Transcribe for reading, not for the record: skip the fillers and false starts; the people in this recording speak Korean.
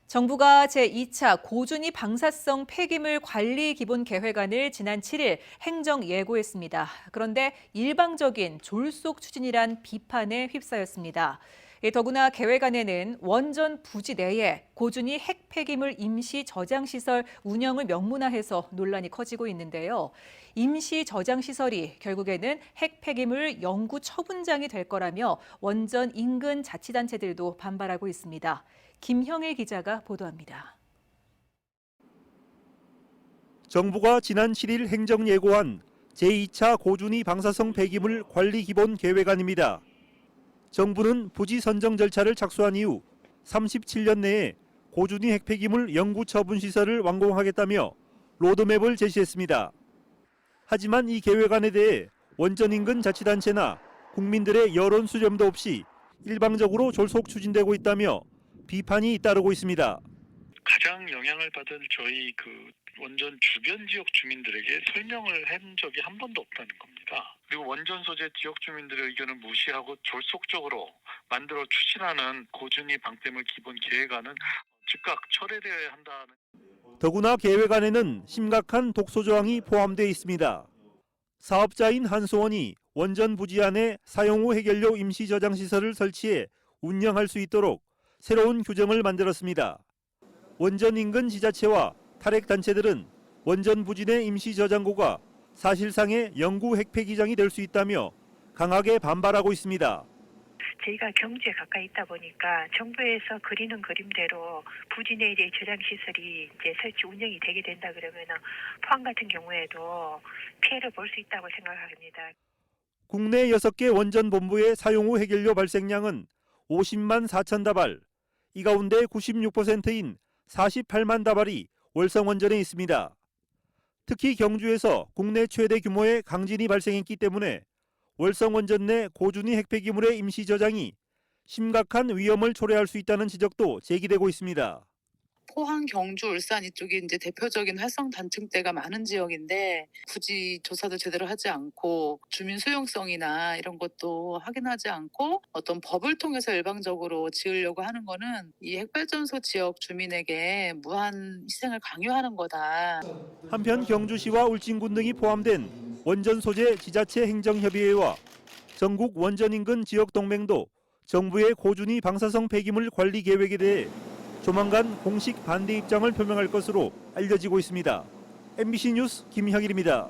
정부가 제2차 고준위 방사성 폐기물 관리 기본 계획안을 지난 7일 행정 예고했습니다. 그런데 일방적인 졸속 추진이란 비판에 휩싸였습니다. 더구나 계획안에는 원전 부지 내에 고준위 핵 폐기물 임시 저장 시설 운영을 명문화해서 논란이 커지고 있는데요. 임시 저장 시설이 결국에는 핵 폐기물 영구 처분장이 될 거라며 원전 인근 자치단체들도 반발하고 있습니다. 김형일 기자가 보도합니다. 정부가 지난 7일 행정 예고한 제2차 고준위 방사성 폐기물 관리 기본 계획안입니다. 정부는 부지 선정 절차를 착수한 이후 37년 내에 고준위 핵 폐기물 영구 처분 시설을 완공하겠다며 로드맵을 제시했습니다. 하지만 이 계획안에 대해 원전 인근 자치단체나 국민들의 여론 수렴도 없이 일방적으로 졸속 추진되고 있다며 비판이 잇따르고 있습니다. 가장 영향을 받은 저희 원전 주변 지역 주민들에게 설명을 한 적이 한 번도 없다는 겁니다. 그리고 원전 소재 지역 주민들의 의견을 무시하고 졸속적으로 만들어 추진하는 고준위 방패물 기본 계획안은 즉각 철회되어야 한다는. 더구나 계획안에는 심각한 독소 조항이 포함되어 있습니다. 사업자인 한수원이 원전 부지 안에 사용 후 해결료 임시 저장 시설을 설치해 운영할 수 있도록 새로운 규정을 만들었습니다. 원전 인근 지자체와 탈핵 단체들은 원전 부지 내 임시 저장고가 사실상의 영구 핵 폐기장이 될 수 있다며 강하게 반발하고 있습니다. 저희가 경주에 가까이 있다 보니까 정부에서 그리는 그림대로 부지 내 이제 저장 시설이 이제 설치 운영이 되게 된다 그러면은 포항 같은 경우에도 피해를 볼 수 있다고 생각합니다. 국내 6개 원전 본부의 사용 후 해결료 발생량은 50만 4천 다발, 이 가운데 96%인 48만 다발이 월성원전에 있습니다. 특히 경주에서 국내 최대 규모의 강진이 발생했기 때문에 월성원전 내 고준위 핵폐기물의 임시 저장이 심각한 위험을 초래할 수 있다는 지적도 제기되고 있습니다. 포항, 경주, 울산 이쪽이 이제 대표적인 활성 단층대가 많은 지역인데 굳이 조사도 제대로 하지 않고 주민 수용성이나 이런 것도 확인하지 않고 어떤 법을 통해서 일방적으로 지으려고 하는 거는 이 핵발전소 지역 주민에게 무한 희생을 강요하는 거다. 한편 경주시와 울진군 등이 포함된 원전 소재 지자체 행정협의회와 전국 원전 인근 지역 동맹도 정부의 고준위 방사성 폐기물 관리 계획에 대해 조만간 공식 반대 입장을 표명할 것으로 알려지고 있습니다. MBC 뉴스 김형일입니다.